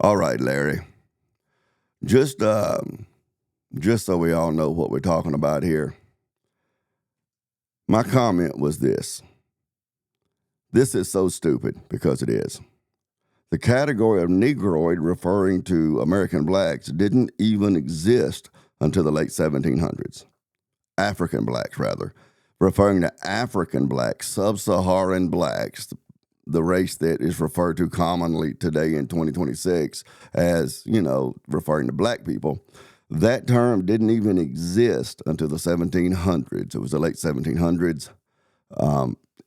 All right, Larry. Just just so we all know what we're talking about here. My comment was this. This is so stupid because it is. The category of Negroid referring to American blacks didn't even exist until the late 1700s. African blacks, rather, referring to African blacks, sub-Saharan blacks, the race that is referred to commonly today in 2026 as, referring to black people. That term didn't even exist until the 1700s. It was the late 1700s.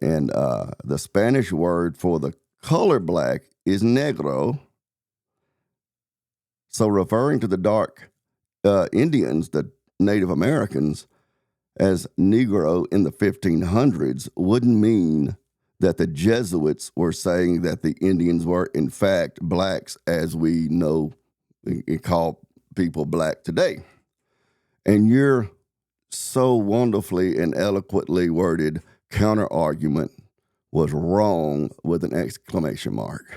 And the Spanish word for the color black is negro. So referring to the dark Indians, the Native Americans, as Negro in the 1500s wouldn't mean that the Jesuits were saying that the Indians were, in fact, blacks as we know and call people black today. And your so wonderfully and eloquently worded counter-argument was wrong with an exclamation mark.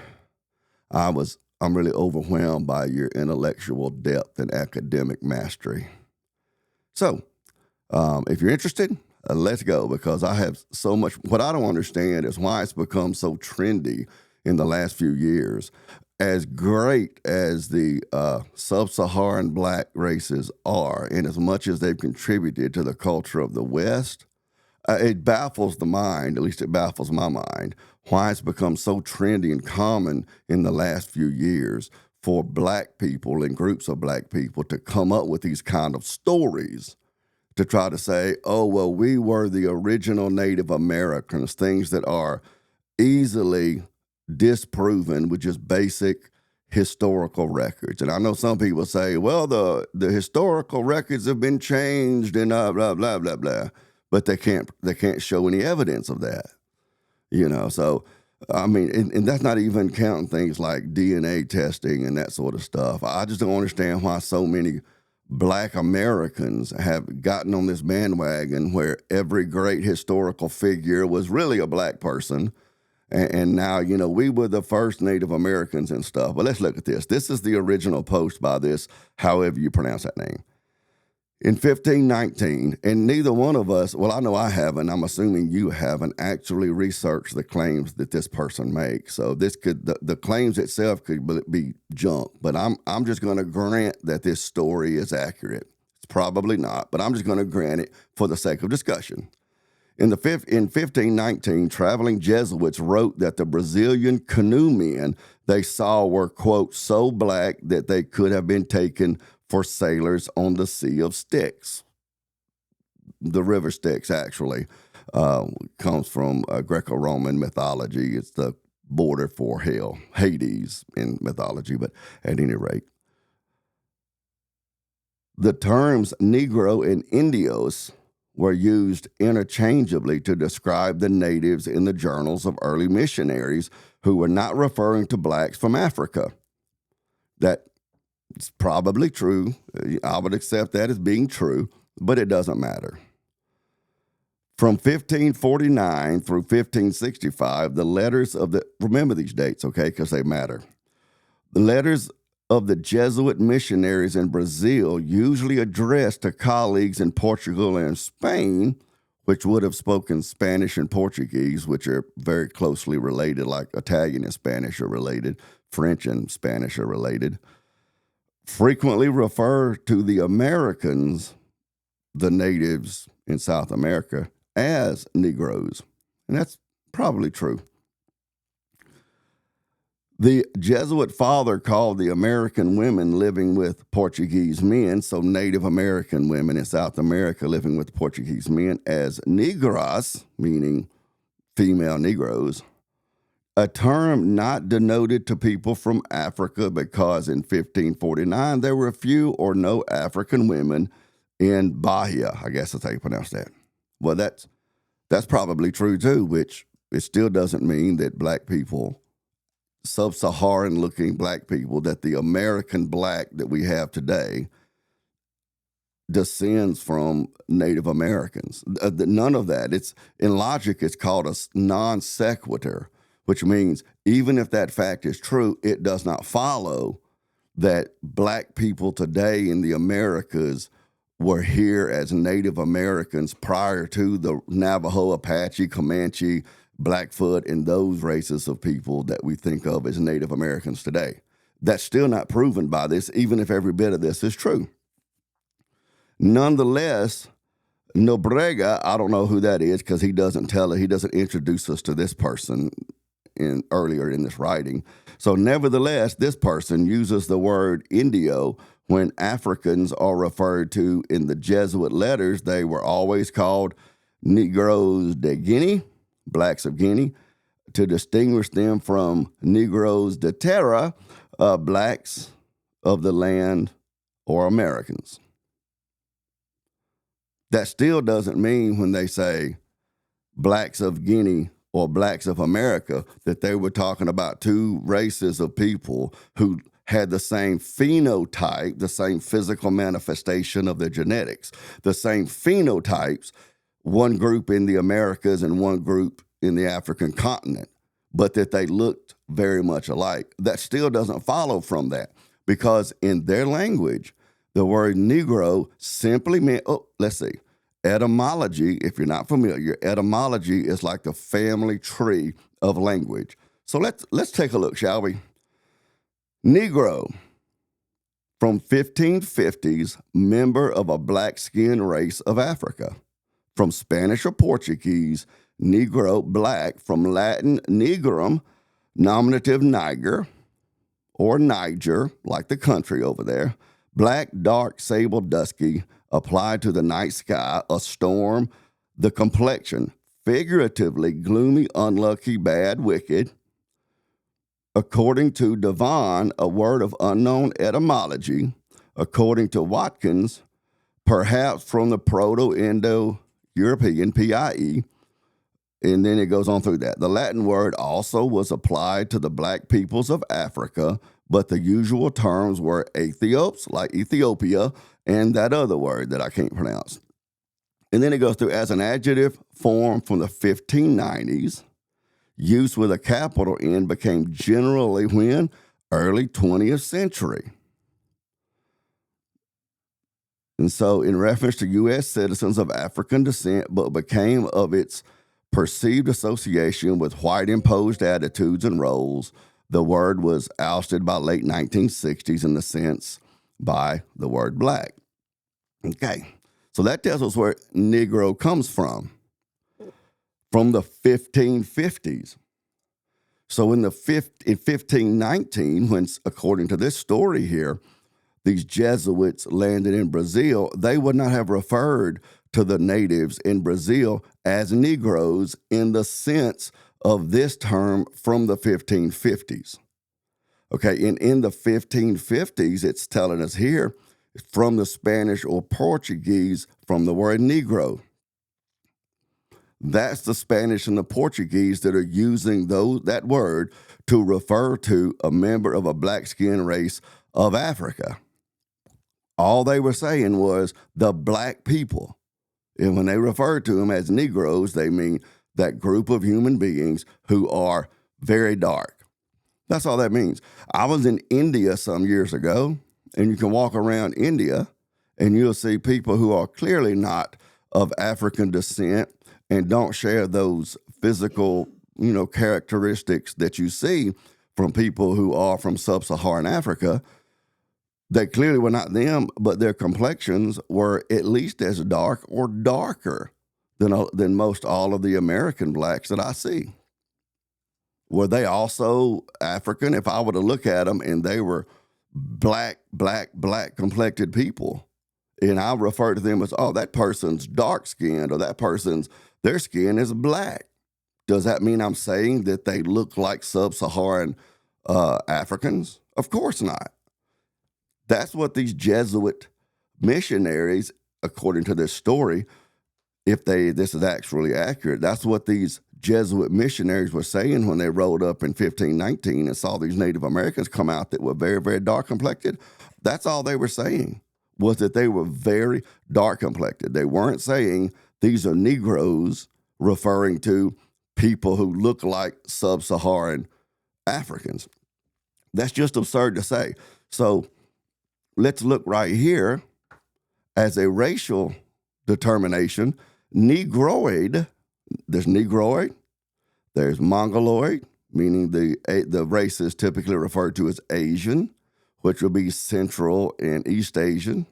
I'm really overwhelmed by your intellectual depth and academic mastery. So, if you're interested, let's go, because I have so much. What I don't understand is why it's become so trendy in the last few years. As great as the sub-Saharan black races are, and as much as they've contributed to the culture of the West, it baffles the mind, at least it baffles my mind, why it's become so trendy and common in the last few years for black people and groups of black people to come up with these kind of stories to try to say, oh, well, we were the original Native Americans, things that are easily disproven with just basic historical records. And I know some people say, well, the historical records have been changed and blah, blah, blah, blah. But they can't show any evidence of that. So, I mean, and that's not even counting things like DNA testing and that sort of stuff. I just don't understand why so many black Americans have gotten on this bandwagon where every great historical figure was really a black person. And now, we were the first Native Americans and stuff. But let's look at this. This is the original post by this, however you pronounce that name. In 1519, and neither one of us, well, I know I haven't, I'm assuming you haven't actually researched the claims that this person makes. So the claims itself could be junk, but I'm just going to grant that this story is accurate. It's probably not, but I'm just going to grant it for the sake of discussion. In 1519, traveling Jesuits wrote that the Brazilian canoemen they saw were, quote, so black that they could have been taken for sailors on the Sea of Styx. The river Styx, actually, comes from Greco-Roman mythology. It's the border for hell, Hades in mythology, but at any rate. The terms Negro and Indios were used interchangeably to describe the natives in the journals of early missionaries who were not referring to blacks from Africa. It's probably true. I would accept that as being true, but it doesn't matter. From 1549 through 1565, the letters remember these dates, okay, because they matter. The letters of the Jesuit missionaries in Brazil, usually addressed to colleagues in Portugal and Spain, which would have spoken Spanish and Portuguese, which are very closely related, like Italian and Spanish are related, French and Spanish are related, frequently refer to the Americans, the natives in South America, as Negroes. And that's probably true. The Jesuit father called the American women living with Portuguese men, so Native American women in South America living with Portuguese men, as negras, meaning female Negroes, a term not denoted to people from Africa because in 1549 there were few or no African women in Bahia. I guess that's how you pronounce that. Well, that's probably true too, which it still doesn't mean that black people, sub-Saharan looking black people, that the American black that we have today descends from Native Americans. None of that. It's in logic, it's called a non sequitur, which means even if that fact is true, it does not follow that black people today in the Americas were here as Native Americans prior to the Navajo, Apache, Comanche, Blackfoot, and those races of people that we think of as Native Americans today. That's still not proven by this, even if every bit of this is true. Nonetheless, Nobrega, I don't know who that is because he doesn't tell it. He doesn't introduce us to this person earlier in this writing. So nevertheless, this person uses the word Indio when Africans are referred to in the Jesuit letters. They were always called Negroes de Guinea, blacks of Guinea, to distinguish them from Negroes de Terra, blacks of the land or Americans. That still doesn't mean when they say blacks of Guinea or blacks of America that they were talking about two races of people who had the same phenotype, the same physical manifestation of their genetics, the same phenotypes, one group in the Americas and one group in the African continent, but that they looked very much alike. That still doesn't follow from that, because in their language, the word Negro simply meant, etymology, if you're not familiar, etymology is like the family tree of language. So let's take a look, shall we? Negro, from 1550s, member of a black-skinned race of Africa. From Spanish or Portuguese, Negro, black, from Latin nigrum, nominative Niger, or Niger, like the country over there. Black, dark, sable, dusky, applied to the night sky, a storm, the complexion, figuratively gloomy, unlucky, bad, wicked. According to Devon, a word of unknown etymology. According to Watkins, perhaps from the Proto-Indo-European, PIE, and then it goes on through that. The Latin word also was applied to the black peoples of Africa, but the usual terms were Ethiops, like Ethiopia, and that other word that I can't pronounce. And then it goes through as an adjective form from the 1590s. Use with a capital N became generally when? Early 20th century. And so in reference to U.S. citizens of African descent, but became of its perceived association with white imposed attitudes and roles, the word was ousted by late 1960s in the sense by the word black. Okay, so that tells us where Negro comes from the 1550s. So in 1519, when, according to this story here, these Jesuits landed in Brazil, they would not have referred to the natives in Brazil as Negroes in the sense of this term from the 1550s. Okay, and in the 1550s, it's telling us here, from the Spanish or Portuguese, from the word Negro. That's the Spanish and the Portuguese that are using that word to refer to a member of a black-skinned race of Africa. All they were saying was the black people. And when they refer to them as Negroes, they mean that group of human beings who are very dark. That's all that means. I was in India some years ago, and you can walk around India, and you'll see people who are clearly not of African descent and don't share those physical, characteristics that you see from people who are from sub-Saharan Africa. They clearly were not them, but their complexions were at least as dark or darker than most all of the American blacks that I see. Were they also African? If I were to look at them and they were black complected people, and I refer to them as, that person's dark-skinned, or their skin is black. Does that mean I'm saying that they look like sub-Saharan Africans? Of course not. That's what these Jesuit missionaries, according to this story, this is actually accurate, that's what these Jesuit missionaries were saying when they rolled up in 1519 and saw these Native Americans come out that were very, very dark complected. That's all they were saying, was that they were very dark complected. They weren't saying these are Negroes, referring to people who look like sub-Saharan Africans. That's just absurd to say. So let's look right here as a racial determination. Negroid, there's Negroid, there's Mongoloid, meaning the race is typically referred to as Asian, which will be Central and East Asian.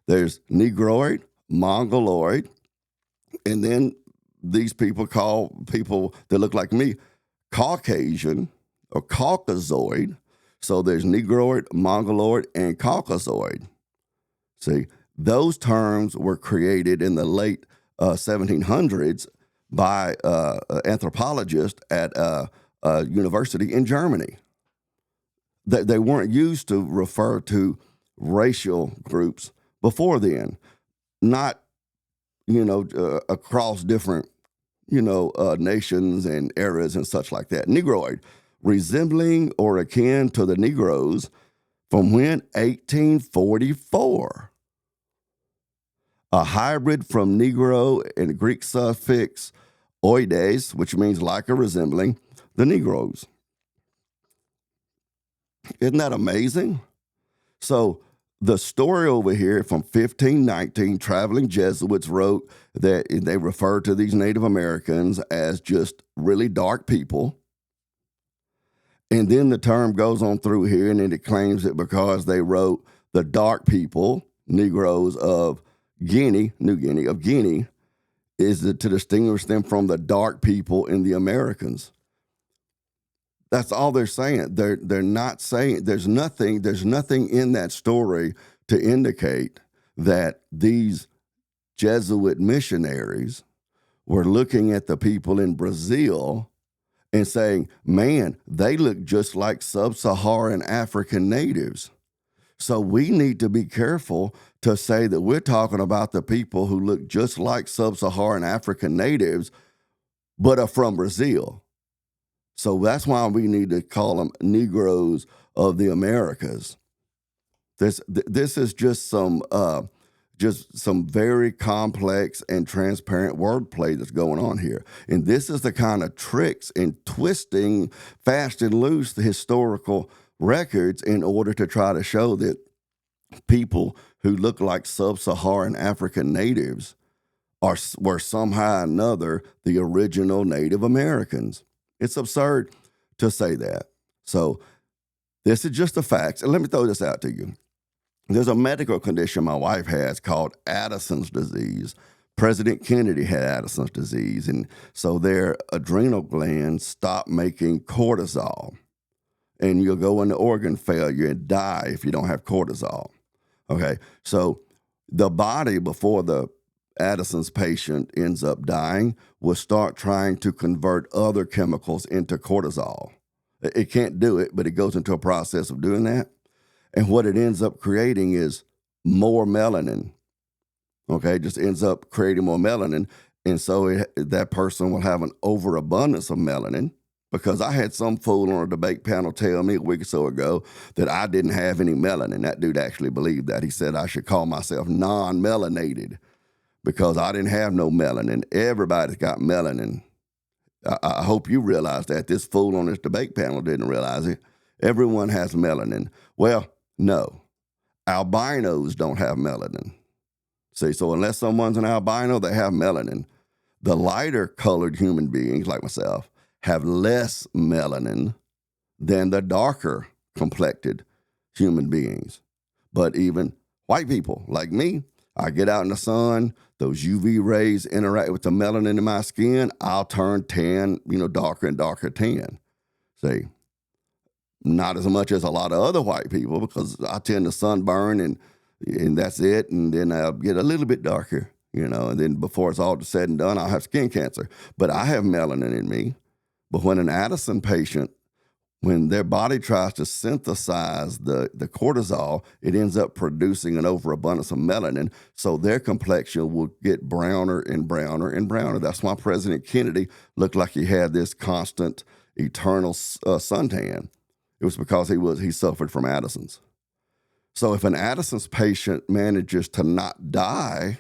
There's Negroid, Mongoloid, and then these people call people that look like me Caucasian or Caucasoid. So there's Negroid, Mongoloid, and Caucasoid. See, those terms were created in the late 1700s by anthropologists at a university in Germany. They weren't used to refer to racial groups before then, not across different nations and eras and such like that. Negroid, resembling or akin to the Negroes from when 1844. A hybrid from Negro and Greek suffix oides, which means like or resembling the Negroes. Isn't that amazing? So the story over here from 1519, traveling Jesuits wrote that they referred to these Native Americans as just really dark people. And then the term goes on through here, and then it claims that because they wrote the dark people, Negroes of Guinea, New Guinea, of Guinea, is to distinguish them from the dark people in the Americans. That's all they're saying. They're not saying there's nothing in that story to indicate that these Jesuit missionaries were looking at the people in Brazil and saying, man, they look just like sub-Saharan African natives. So we need to be careful to say that we're talking about the people who look just like sub-Saharan African natives, but are from Brazil. So that's why we need to call them Negroes of the Americas. This is just some very complex and transparent wordplay that's going on here. And this is the kind of tricks and twisting fast and loose the historical records in order to try to show that people who look like sub-Saharan African natives were somehow or another the original Native Americans. It's absurd to say that. So this is just the facts. And let me throw this out to you. There's a medical condition my wife has called Addison's disease. President Kennedy had Addison's disease, and so their adrenal glands stop making cortisol. And you'll go into organ failure and die if you don't have cortisol. Okay, so the body, before the Addison's patient ends up dying, will start trying to convert other chemicals into cortisol. It can't do it, but it goes into a process of doing that. And what it ends up creating is more melanin. Okay, it just ends up creating more melanin. And so that person will have an overabundance of melanin, because I had some fool on a debate panel tell me a week or so ago that I didn't have any melanin. That dude actually believed that. He said I should call myself non-melanated because I didn't have no melanin. Everybody's got melanin. I hope you realize that. This fool on this debate panel didn't realize it. Everyone has melanin. Well, no. Albinos don't have melanin. See, so unless someone's an albino, they have melanin. The lighter colored human beings, like myself, have less melanin than the darker complected human beings. But even white people like me, I get out in the sun, those UV rays interact with the melanin in my skin, I'll turn tan, darker and darker tan. See, not as much as a lot of other white people, because I tend to sunburn and that's it. And then I'll get a little bit darker, and then before it's all said and done, I'll have skin cancer. But I have melanin in me. But when an Addison patient, when their body tries to synthesize the cortisol, it ends up producing an overabundance of melanin, so their complexion will get browner and browner and browner. That's why President Kennedy looked like he had this constant, eternal suntan. It was because he suffered from Addison's. So if an Addison's patient manages to not die,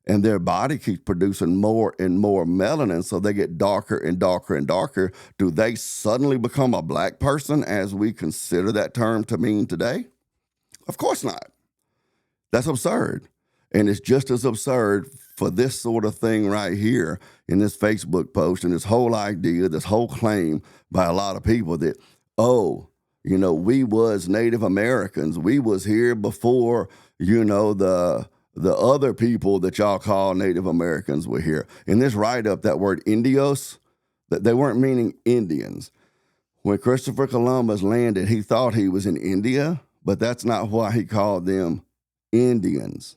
and their body keeps producing more and more melanin, so they get darker and darker and darker. Do they suddenly become a black person as we consider that term to mean today? Of course not. That's absurd. And it's just as absurd for this sort of thing right here in this Facebook post and this whole idea, this whole claim by a lot of people that, oh, we was Native Americans. We was here before, the other people that y'all call Native Americans were here. In this write-up, that word indios, that they weren't meaning Indians. When Christopher Columbus landed, he thought he was in India, but that's not why he called them Indians.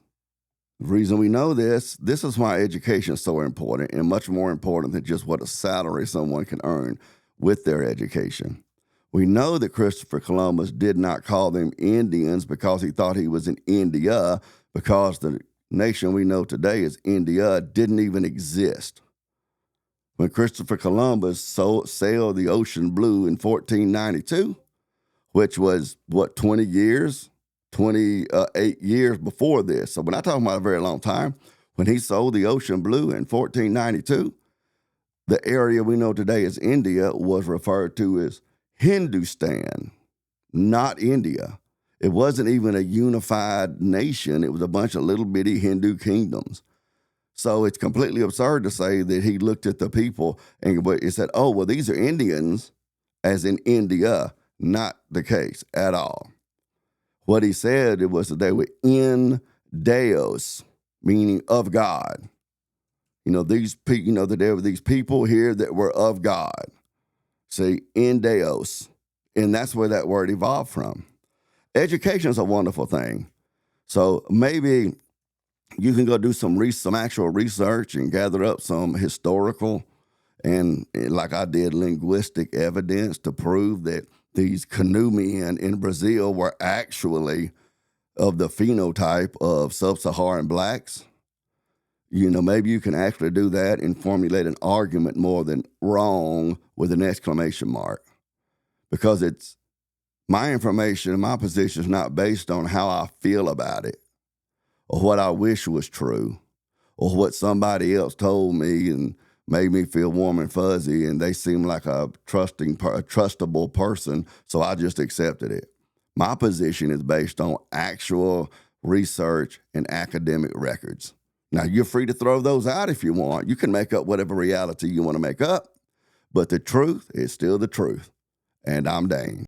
The reason we know this is why education is so important, and much more important than just what a salary someone can earn with their education. We know that Christopher Columbus did not call them Indians because he thought he was in India, because the nation we know today as India didn't even exist. When Christopher Columbus sailed the ocean blue in 1492, which was, 28 years before this. So we're not talking about a very long time. When he sold the ocean blue in 1492, the area we know today as India was referred to as Hindustan, not India. It wasn't even a unified nation. It was a bunch of little bitty Hindu kingdoms. So it's completely absurd to say that he looked at the people and he said, oh, well, these are Indians, as in India. Not the case at all. What he said was that they were in Deos, meaning of God. That there were these people here that were of God. See, in Deos. And that's where that word evolved from. Education is a wonderful thing. So maybe you can go do some actual research and gather up some historical and, like I did, linguistic evidence to prove that these canoe men in Brazil were actually of the phenotype of sub-Saharan blacks. Maybe you can actually do that and formulate an argument more than wrong with an exclamation mark. Because it's my information, my position is not based on how I feel about it or what I wish was true or what somebody else told me and made me feel warm and fuzzy, and they seem like a trustable person, so I just accepted it. My position is based on actual research and academic records. Now, you're free to throw those out if you want. You can make up whatever reality you want to make up, but the truth is still the truth. And I'm Dane.